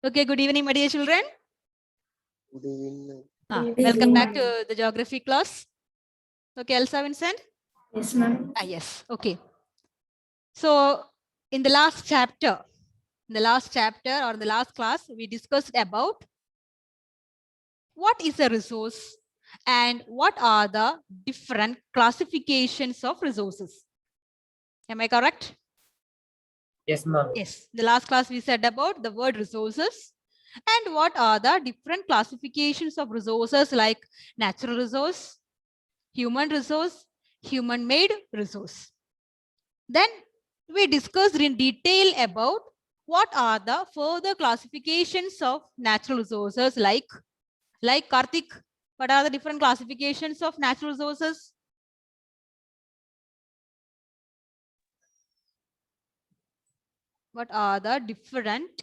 Okay, good evening, my dear children. Good evening. Welcome back to the geography class. Okay, Elsa Vincent? Yes, ma'am. Yes, okay. So, in the last chapter or the last class, we discussed about what is a resource and what are the different classifications of resources. Am I correct? Yes, ma'am. Yes, the last class we said about the word resources and what are the different classifications of resources like natural resource, human resource, human-made resource. Then we discussed in detail about what are the further classifications of natural resources like Karthik, what are the different classifications of natural resources? What are the different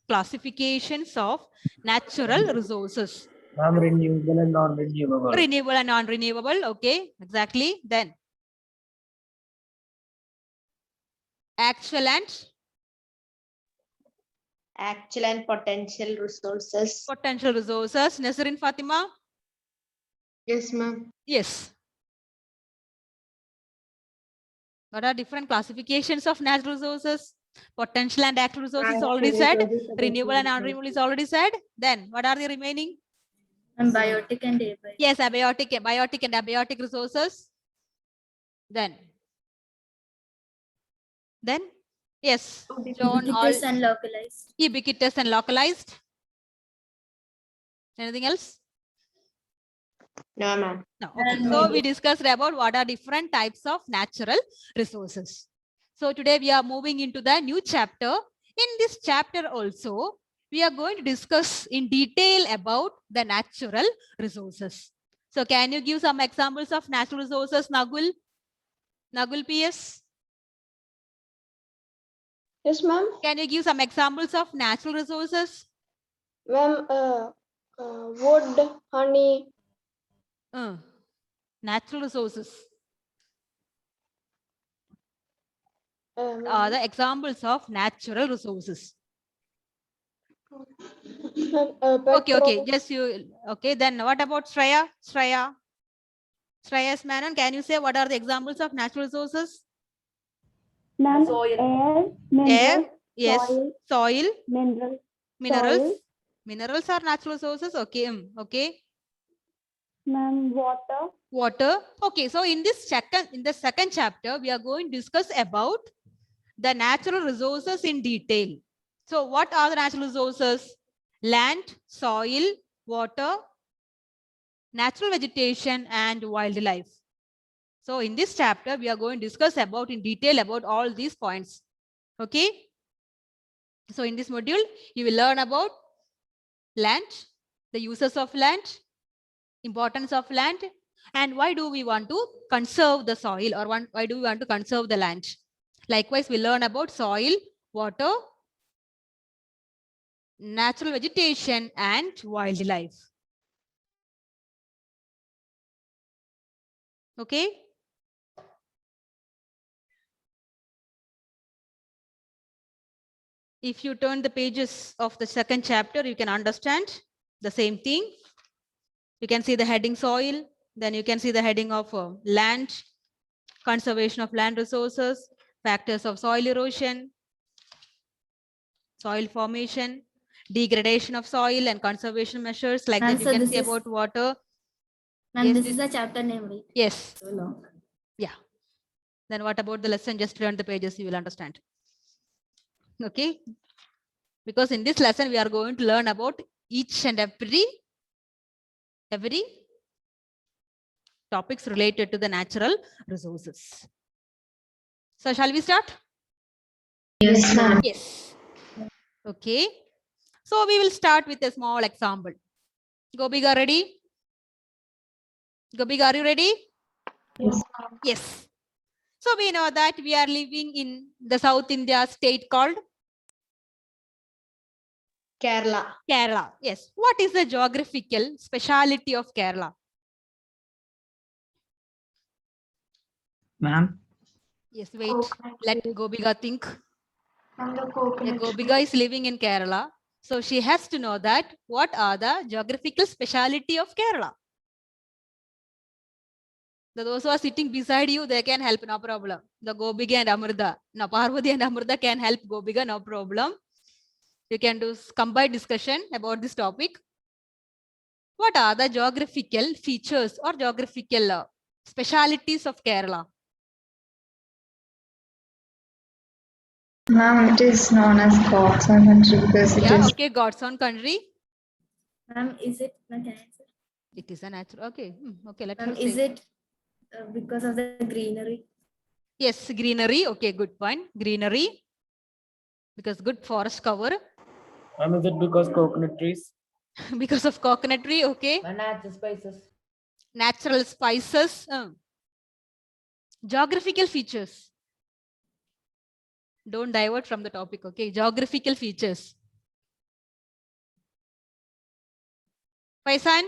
classifications of natural resources? Ma'am, renewable and non-renewable. Renewable and non-renewable. Okay, exactly. Then actual and Potential resources. potential resources. Nasrin Fatima? Yes, ma'am. Yes. What are different classifications of natural resources? Potential and actual resources already said. Renewable and non-renewable is already said. Then what are the remaining? And biotic and abiotic. Yes, biotic and abiotic resources. Then yes, shown all Ubiquitous and localized. ubiquitous and localized. Anything else? No, ma'am. No. Okay. So we discussed about what are different types of natural resources. So today we are moving into the new chapter. In this chapter also, we are going to discuss in detail about the natural resources. So can you give some examples of natural resources, Nagul? Nagul PS? Yes, ma'am. Can you give some examples of natural resources? Ma'am, wood, honey, Natural resources. ma'am, Are the examples of natural resources. Okay, petrol, just you. Okay, then what about Shreya? Shreya's Manon, can you say what are the examples of natural resources? Ma'am, Soil. air, minerals, Air, yes. soil, Soil, minerals, minerals. soil. Minerals are natural resources. Okay, okay. Ma'am, water, Water. Okay, so in the second chapter, we are going to discuss about the natural resources in detail. So what are the natural resources? Land, soil, water, natural vegetation, and wildlife. So in this chapter, we are going to discuss about in detail about all these points. Okay. So in this module, you will learn about land, the uses of land, importance of land, and why do we want to conserve the soil or why do we want to conserve the land. Likewise, we learn about soil, water, natural vegetation, and wildlife. Okay. If you turn the pages of the second chapter, you can understand the same thing. You can see the heading soil, then you can see the heading of land, conservation of land resources, factors of soil erosion, soil formation, degradation of soil and conservation measures like that. You can see about water. Ma'am, Yes, this is a chapter name, right? Yes. So long. Yeah. Then what about the lesson? Just turn the pages, you will understand. Okay. Because in this lesson, we are going to learn about each and every topics related to the natural resources. So shall we start? Yes, ma'am. Yes. Okay. So we will start with a small example. Gobiga, ready? Gobiga, are you ready? Yes. Yes. So we know that we are living in the South India state called Kerala. Kerala. Yes. What is the geographical speciality of Kerala? Ma'am. Yes, wait. Let Gobiga think. Yeah, Gobiga is living in Kerala. So she has to know that what are the geographical speciality of Kerala. Those who are sitting beside you, they can help, no problem. The Gobika and Amrita. No, Parvati and Amrita can help Gobika, no problem. You can do combined discussion about this topic. What are the geographical features or geographical specialities of Kerala? Ma'am, it is known as God's own country because it Yeah, is. okay, God's own country. Ma'am, is it? Can I answer? It is a natural. Okay, okay, let Ma'am, her is say. it because of the greenery? Yes, greenery. Okay, good point. Greenery. Because good forest cover. Ma'am, is it because coconut trees? Because of coconut tree. Okay. Natural spices. Natural spices. Geographical features. Don't divert from the topic. Okay. Geographical features. Paisan?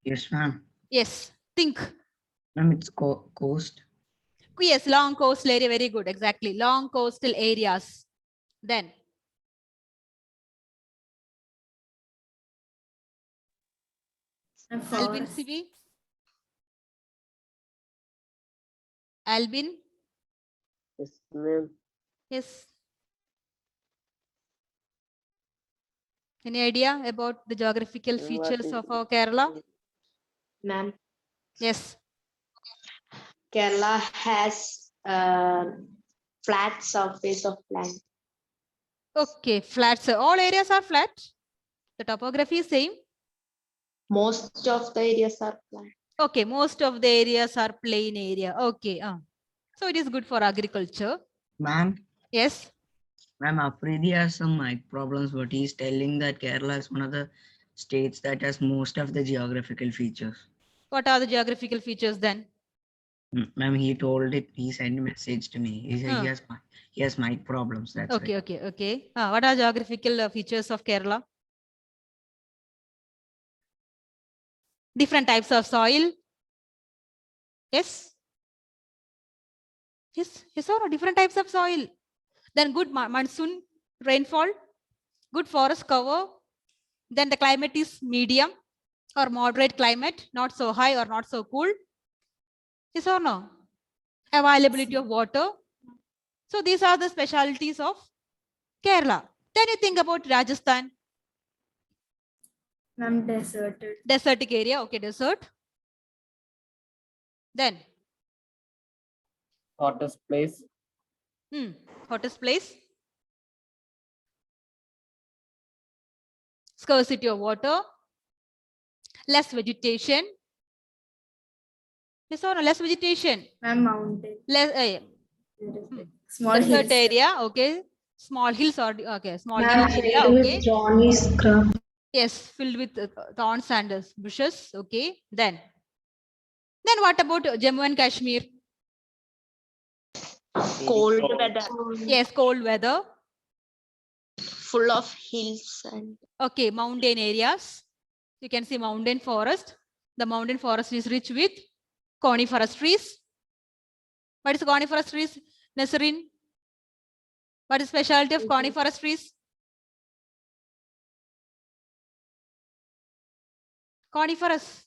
Yes, ma'am. Yes. Think. Ma'am, it's coast. Yes, long coastal area. Very good. Exactly. Long coastal areas. Then. And Albin forest. Sibi? Albin? Yes, ma'am. Yes. Any idea about the geographical features of our Kerala? Ma'am, Yes. Kerala has flat surface of land. Okay. Flat. So all areas are flat. The topography is same. Most of the areas are flat. Okay. Most of the areas are plain area. Okay. So it is good for agriculture. Ma'am, Yes. ma'am, Afridi has some mic problems, but he's telling that Kerala is one of the states that has most of the geographical features. What are the geographical features then? Ma'am, he told it, he sent a message to me. He said Huh. he has mic problems. That's Okay. right. Okay. Okay. What are geographical features of Kerala? Different types of soil. Yes. Yes. Yes or no? Different types of soil. Then good monsoon rainfall. Good forest cover. Then the climate is medium or moderate climate, not so high or not so cool. Yes or no? Availability of water. So these are the specialities of Kerala. Then you think about Rajasthan. Ma'am, deserted. Desertic area. Okay, desert. Then Hottest place. hottest place. Scarcity of water. Less vegetation. Yes or no? Less vegetation. Ma'am, mountain. Less Small desert hills. area. Okay. Small hills or okay. Small hill Ma'am, area. filled Okay. with thorny scrub. Yes, filled with thorns and bushes. Okay. Then what about Jammu and Kashmir? Cold weather, Yes, cold weather. full of hills and Okay, mountain areas. You can see mountain forest. The mountain forest is rich with coniferous trees. What is coniferous trees, Nasreen? What is specialty of coniferous trees? Coniferous.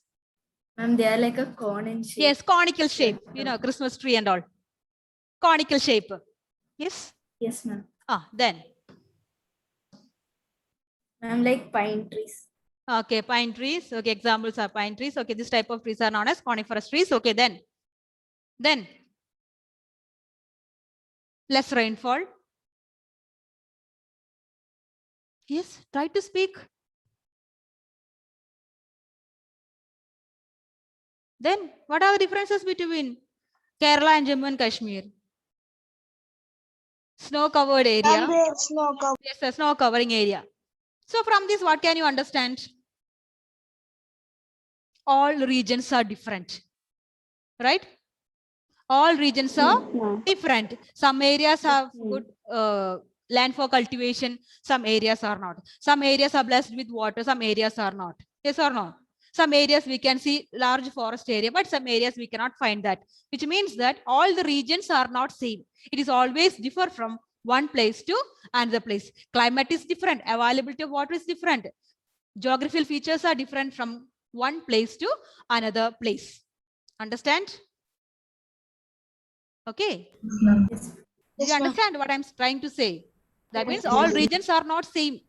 Ma'am, they are like a cone in shape. Yes, conical shape. You know, Christmas tree and all. Conical shape. Yes. Yes, ma'am. Then. Ma'am, like pine trees. Okay, pine trees. Okay, examples are pine trees. Okay, this type of trees are known as coniferous trees. Okay, then less rainfall. Yes, try to speak. Then what are the differences between Kerala and Jammu and Kashmir? Snow covered area. Yes, a snow covering area. So from this, what can you understand? All regions are different, right? All regions are different. Some areas have good land for cultivation. Some areas are not. Some areas are blessed with water. Some areas are not. Yes or no? Some areas we can see large forest area, but some areas we cannot find that, which means that all the regions are not same. It is always differ from one place to another place. Climate is different. Availability of water is different. Geographical features are different from one place to another place. Understand? Okay. Yes. Do you understand what I'm trying to say? That means all regions are not same.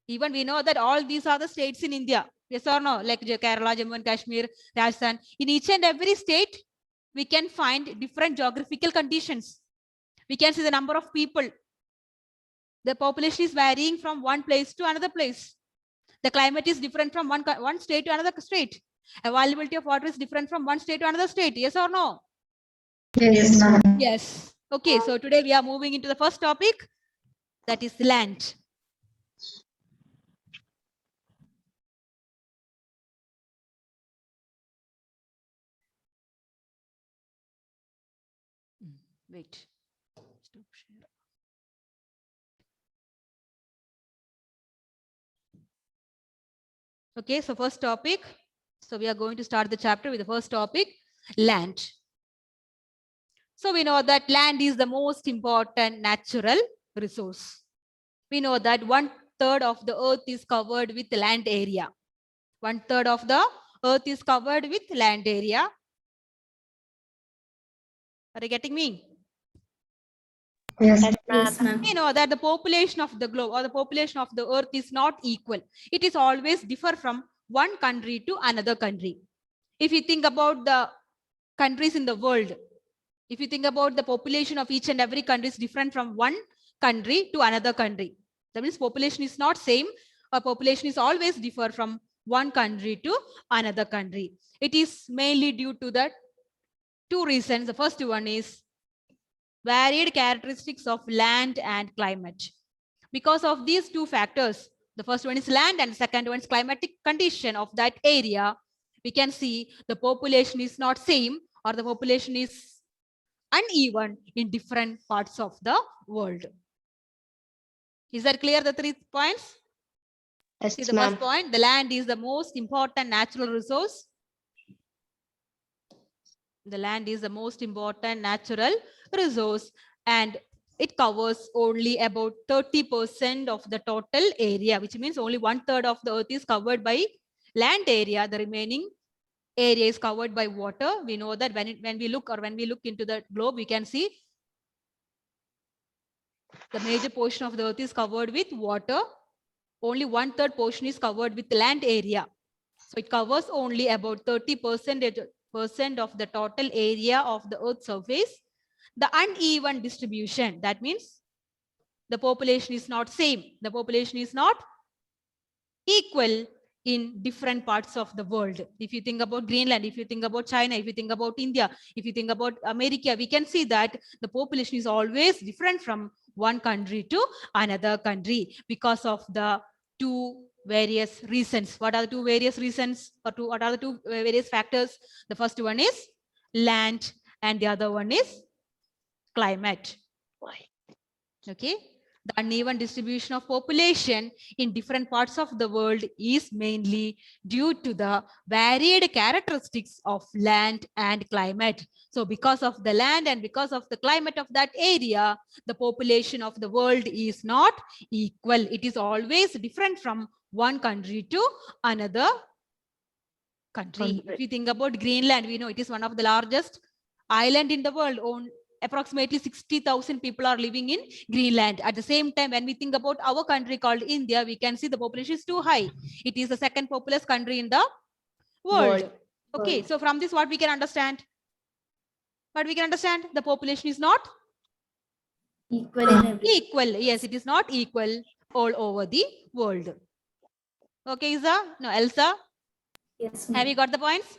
Even we know that all these are the states in India. Yes or no? Like Kerala, Jammu and Kashmir, Rajasthan. In each and every state, we can find different geographical conditions. We can see the number of people. The population is varying from one place to another place. The climate is different from one state to another state. Availability of water is different from one state to another state. Yes or no? Yes, ma'am. Yes. Okay, so today we are moving into the first topic, that is land. Wait. Stop share. Okay, so first topic. So we are going to start the chapter with the first topic, land. So we know that land is the most important natural resource. We know that 1/3 of the earth is covered with land area. 1/3 of the earth is covered with land area. Are you getting me? Yes, ma'am. We know that the population of the globe or the population of the earth is not equal. It is always differ from one country to another country. If you think about the countries in the world, if you think about the population of each and every country is different from one country to another country. That means population is not same. Or population is always differ from one country to another country. It is mainly due to the two reasons. The first one is varied characteristics of land and climate. Because of these two factors, the first one is land and the second one is climatic condition of that area, we can see the population is not same or the population is uneven in different parts of the world. Is that clear, the 3 points? See Yes, the ma'am. first point, the land is the most important natural resource. The land is the most important natural resource and it covers only about 30% of the total area, which means only 1/3 of the earth is covered by land area. The remaining area is covered by water. We know that when we look into the globe, we can see the major portion of the earth is covered with water. Only 1/3 portion is covered with land area. So it covers only about 30% of the total area of the earth's surface. The uneven distribution, that means the population is not same. The population is not equal in different parts of the world. If you think about Greenland, if you think about China, if you think about India, if you think about America, we can see that the population is always different from one country to another country because of the two various reasons. What are the two various reasons or what are the two various factors? The first one is land and the other one is climate. Okay. The uneven distribution of population in different parts of the world is mainly due to the varied characteristics of land and climate. So because of the land and because of the climate of that area, the population of the world is not equal. It is always different from one country to another country. If you think about Greenland, we know it is one of the largest island in the world. Approximately 60,000 people are living in Greenland. At the same time, when we think about our country called India, we can see the population is too high. It is the second populous country in the world. Okay, so from this, what we can understand? What we can understand? The population is not Equal in every. equal. Yes, it is not equal all over the world. Okay, Isa? No, Elsa? Yes, Have ma'am. you got the points?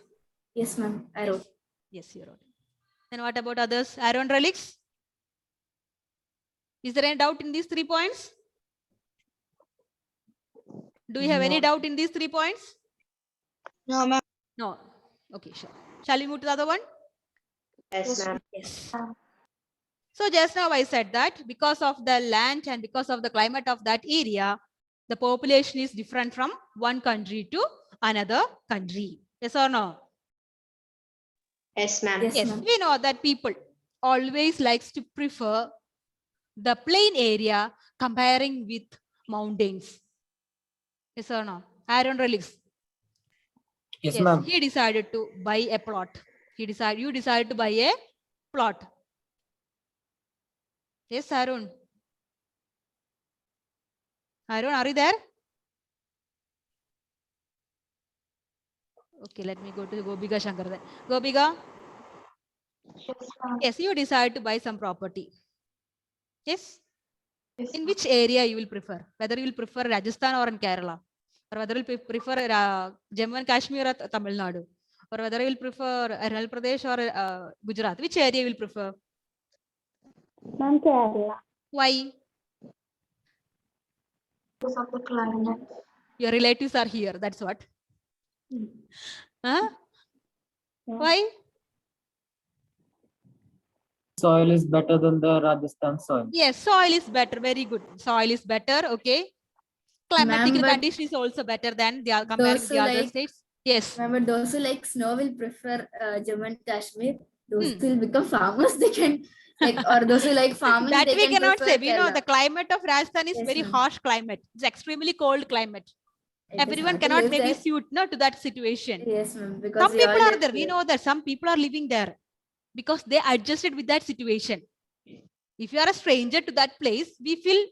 Yes, ma'am. I wrote. Yes, you wrote. Then what about others? Aaron, Relix? Is there any doubt in these 3 points? Do you have any doubt in these 3 points? No, ma'am. No. Okay, sure. Shall we move to the other one? Yes, ma'am. Yes. So just now I said that because of the land and because of the climate of that area, the population is different from one country to another country. Yes or no? Yes, ma'am. Yes, Yes, ma'am. we know that people always likes to prefer the plain area comparing with mountains. Yes or no? Aaron Relix. Yes, ma'am. He decided to buy a plot. You decided to buy a plot. Yes, Arun. Arun, are you there? Okay, let me go to Gobiga Shankar then. Gobiga, yes, you decide to buy some property. Yes. In which area you will prefer? Whether you will prefer Rajasthan or in Kerala, or whether you will prefer Jammu and Kashmir or Tamil Nadu, or whether you will prefer Arunachal Pradesh or Gujarat. Which area you will prefer? Ma'am, Kerala. Why? Because of the climate. Your relatives are here. That's what. Huh? Yeah. Why? Soil is better than the Rajasthan soil. Yes, soil is better. Very good. Soil is better. Okay. Climatical but condition is also better than the comparing those with the who other like- states. Yes. Ma'am, but those who like snow will prefer Jammu and Kashmir. Those Hmm. who will become farmers, they can like, or those who like farming, That they we can cannot prefer say. We know the Kerala. climate of Rajasthan is Yes, very ma'am. harsh climate. It's extremely cold climate. It is Everyone hard to cannot live maybe there. suit to that situation. Yes, ma'am. Because Some we all people are live there. We here. know that some people are living there because they adjusted with that situation. If you are a stranger to that place, we feel.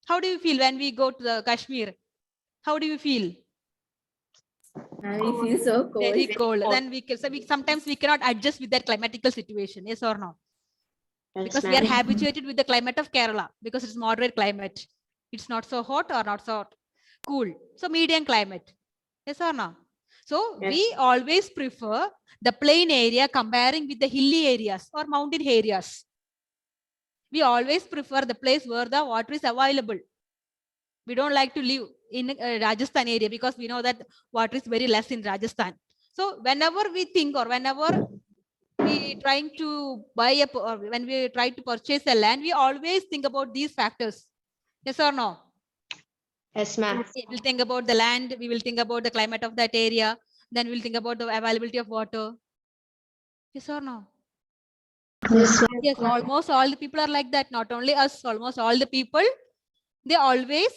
How do you feel when we go to the Kashmir? How do you feel? And we feel so cold. Very cold. Then sometimes we cannot adjust with that climatical situation. Yes or no? Yes, Because we are ma'am. habituated with the climate of Kerala because it's moderate climate. It's not so hot or not so cool. So medium climate. Yes or no? So Yes. we always prefer the plain area comparing with the hilly areas or mountain areas. We always prefer the place where the water is available. We don't like to live in Rajasthan area because we know that water is very less in Rajasthan. So whenever we think or whenever we trying to buy or when we try to purchase a land, we always think about these factors. Yes or no? Yes, ma'am. We will think about the land, we will think about the climate of that area, then we'll think about the availability of water. Yes or no? Yes, almost all the people are like that. Not only us, almost all the people, they always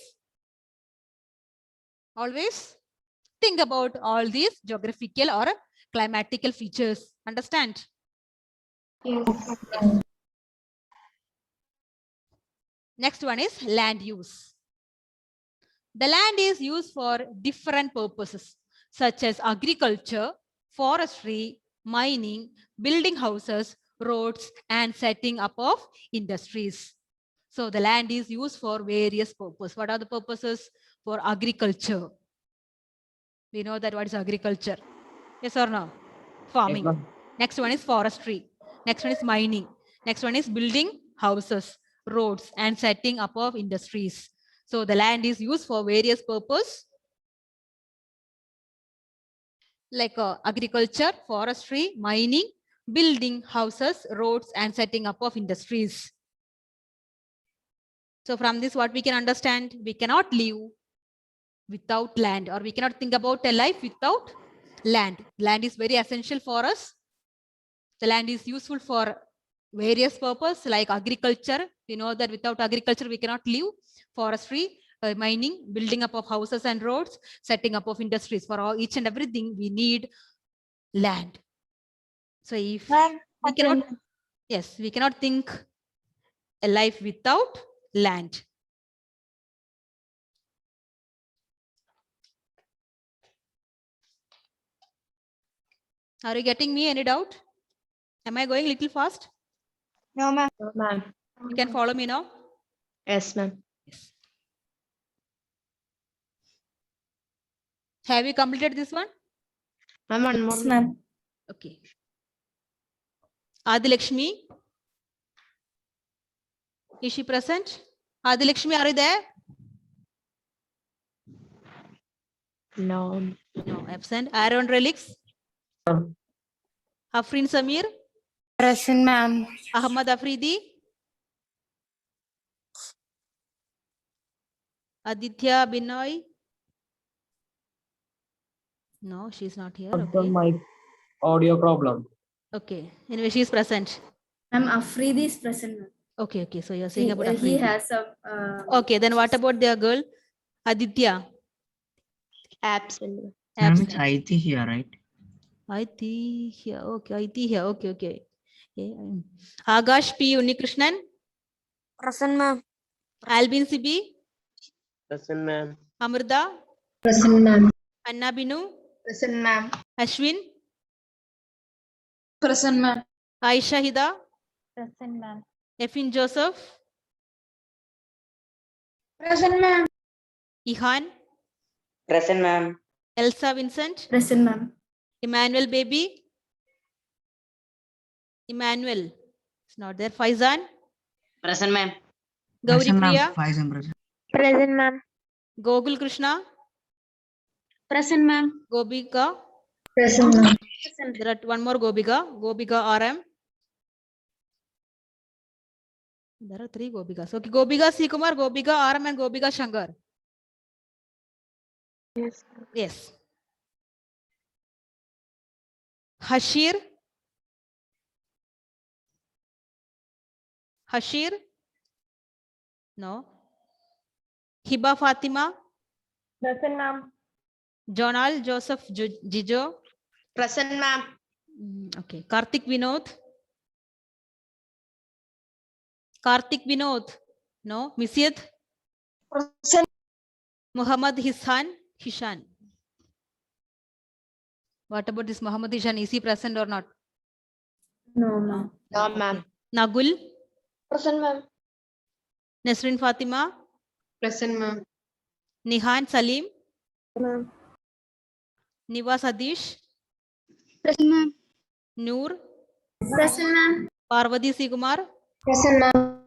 think about all these geographical or climatical features. Understand? Yes. Next one is land use. The land is used for different purposes, such as agriculture, forestry, mining, building houses, roads, and setting up of industries. So the land is used for various purposes. What are the purposes? For agriculture. We know that what is agriculture. Yes or no? Farming. Yes, ma'am. Next one is forestry. Next one is mining. Next one is building houses, roads, and setting up of industries. So the land is used for various purposes like agriculture, forestry, mining, building houses, roads, and setting up of industries. So from this, what we can understand, we cannot live without land, or we cannot think about a life without land. Land is very essential for us. The land is useful for various purposes like agriculture. We know that without agriculture, we cannot live. Forestry, mining, building up of houses and roads, setting up of industries. For all, each and everything, we need land. So if we cannot, yes, we cannot think a life without land. Are you getting me? Any doubt? Am I going a little fast? No, ma'am. No, ma'am. You can follow me now. Yes, ma'am. Yes. Have you completed this one? Ma'am, one more. Yes, ma'am. Okay. Adilakshmi. Is she present? Adilakshmi, are you there? No. No, absent. Aaron Relix. Afrin Samir. Present, ma'am. Ahmad Afridi. Aditya Binoy. No, she's not here. What's the Okay. mic audio problem? Okay. Anyway, she is present. Ma'am, Afridi is present, ma'am. Okay, okay. So you're saying about He Afridi. has some. Okay, then what about their girl? Aditya. Absent. Ma'am, it's Absent. IT here, right? IT here. Okay, IT here. Okay, okay. Agash P. Unikrishnan. Present, ma'am. Albin Sibi. Present, ma'am. Amrita. Present, ma'am. Anna Binu. Present, ma'am. Ashwin. Present, ma'am. Aisha Hida. Present, ma'am. Efin Joseph. Present, ma'am. Ihan. Present, ma'am. Elsa Vincent. Present, ma'am. Emmanuel Baby. Emmanuel. It's not there. Faizan. Present, ma'am. Gauri Present, ma'am. Priya. Faizan present. Present, ma'am. Gogul Krishna. Present, ma'am. Gobika. Present, ma'am. There are one more Gobika. Gobika RM. There are 3 Gobikas. Okay, Gobika C. Kumar, Gobika RM, and Gobika Shankar. Yes. Yes. Hashir. Hashir. No. Hiba Fatima. Present, ma'am. Jonal Joseph Jijo. Present, ma'am. Okay. Karthik Vinod. Karthik Vinod. No. Misyat. Present. Muhammad Hishan. What about this Muhammad Hishan? Is he present or not? No, ma'am. No, ma'am. Nagul. Present, ma'am. Nesrin Fatima. Present, ma'am. Nihan Salim. Ma'am. Niva Sadish. Present, ma'am. Noor. Present, ma'am. Parvati Sigumar. Present, ma'am.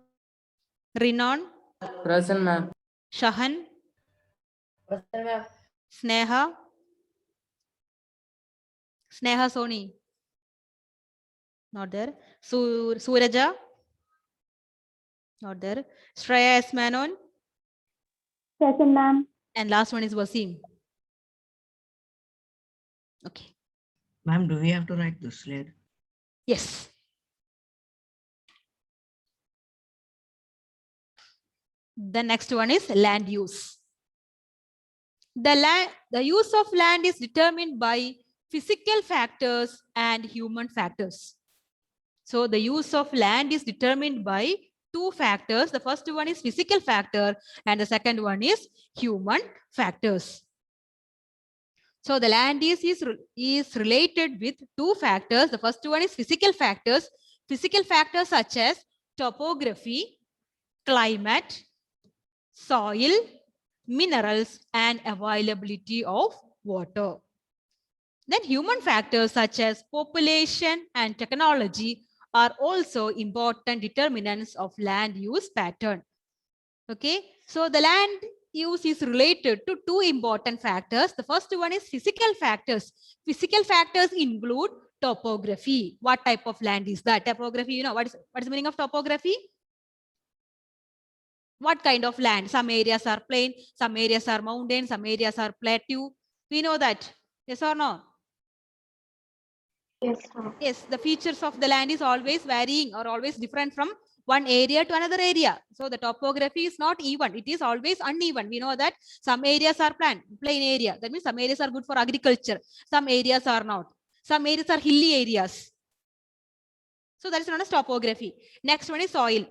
Rinon. Present, ma'am. Shahan. Present, ma'am. Sneha. Sneha Soni. Not there. Suraja. Not there. Shreya S. Menon. Present, ma'am. And last one is Wasim. Okay. Ma'am, do we have to write this slide? Yes. The next one is land use. The use of land is determined by physical factors and human factors. So the use of land is determined by 2 factors. The first one is physical factor and the second one is human factors. So the land use is related with 2 factors. The first one is physical factors such as topography, climate, soil, minerals, and availability of water. Then human factors such as population and technology are also important determinants of land use pattern. Okay, so the land use is related to 2 important factors. The first one is physical factors. Physical factors include topography. What type of land is that? Topography, you know, what is the meaning of topography? What kind of land? Some areas are plain, some areas are mountain, some areas are plateau. We know that. Yes or no? Yes, ma'am. Yes, the features of the land is always varying or always different from one area to another area. So the topography is not even, it is always uneven. We know that some areas are plain area. That means some areas are good for agriculture. Some areas are not. Some areas are hilly areas. So that is known as topography. Next one is soil.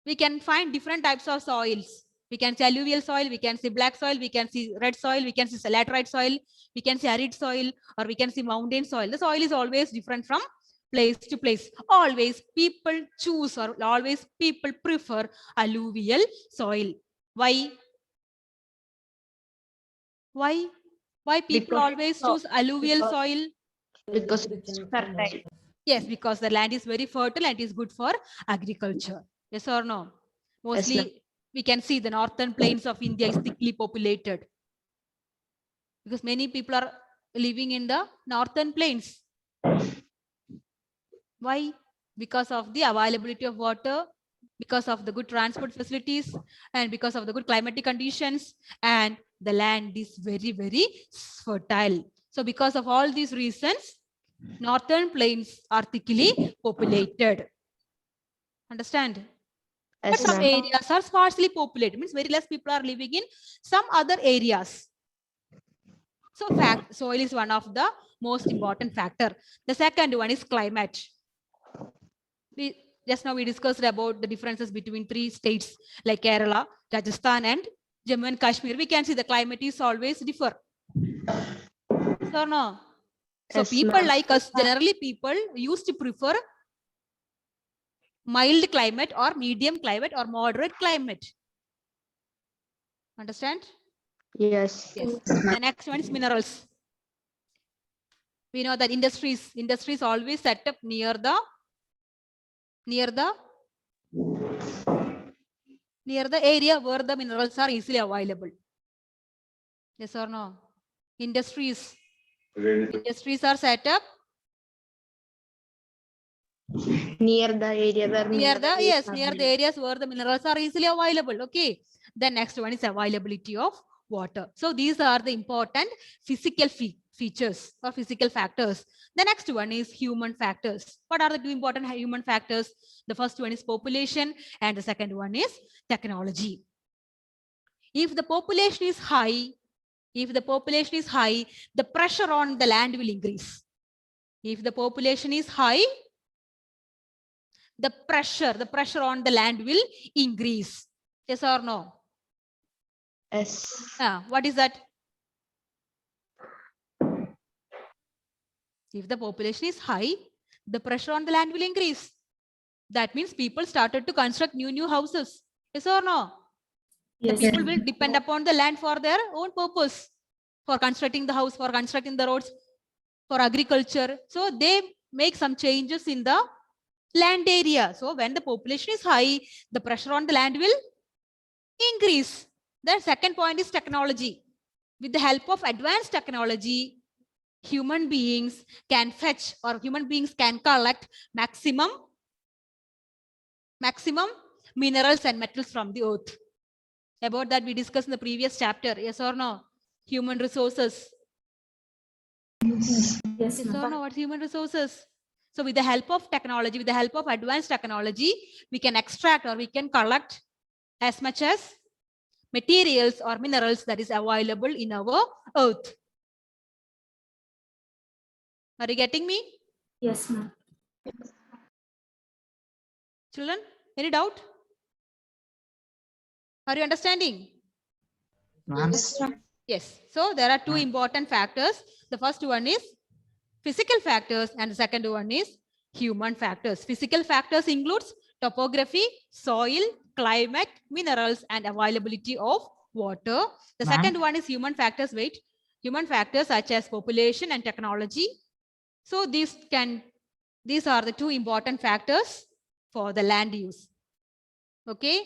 We can find different types of soils. We can see alluvial soil, we can see black soil, we can see red soil, we can see laterite soil, we can see arid soil, or we can see mountain soil. The soil is always different from place to place. Always people choose or always people prefer alluvial soil. Why? Why? Why people Because- always choose alluvial soil? Because it's fertile. Yes, because the land is very fertile and is good for agriculture. Yes or no? Mostly ma'am. we can see the northern plains of India is thickly populated because many people are living in the northern plains. Why? Because of the availability of water, because of the good transport facilities, and because of the good climatic conditions, and the land is very, very fertile. So because of all these reasons, Northern plains are thickly populated. Understand? But Yes, some ma'am. areas are sparsely populated. Means very less people are living in some other areas. So soil is one of the most important factor. The second one is climate. Just now we discussed about the differences between 3 states like Kerala, Rajasthan and Jammu and Kashmir. We can see the climate is always differ. So no. So Yes, people ma'am. like us, generally people used to prefer mild climate or medium climate or moderate climate. Understand? Yes. Yes. The next one is minerals. We know that industries always set up near the area where the minerals are easily available. Yes or no? Industries are set up Near the area where near the minerals are near the available. areas where the minerals are easily available. Okay. The next one is availability of water. So these are the important physical features or physical factors. The next one is human factors. What are the two important human factors? The first one is population and the second one is technology. If the population is high, the pressure on the land will increase. If the population is high, the pressure on the land will increase. Yes or no? Yes. What is that? If the population is high, the pressure on the land will increase. That means people started to construct new houses. Yes or no? Yes. The people will depend upon the land for their own purpose, for constructing the house, for constructing the roads, for agriculture. So they make some changes in the land area. So when the population is high, the pressure on the land will increase. The second point is technology. With the help of advanced technology, human beings can fetch or human beings can collect maximum minerals and metals from the earth. About that we discussed in the previous chapter. Yes or no? Human resources. Yes, Yes or no? What's human resources? So with the help of technology, with the help of advanced technology, we can extract or we can collect as much as materials or minerals that is available in our earth. Are you getting me? Yes, ma'am. Children, any doubt? Are you understanding? Ma'am. Yes. So there are two important factors. The first one is physical factors and the second one is human factors. Physical factors includes topography, soil, climate, minerals, and availability of water. The Ma'am. second one is human factors. Human factors such as population and technology. So these are the two important factors for the land use. Okay.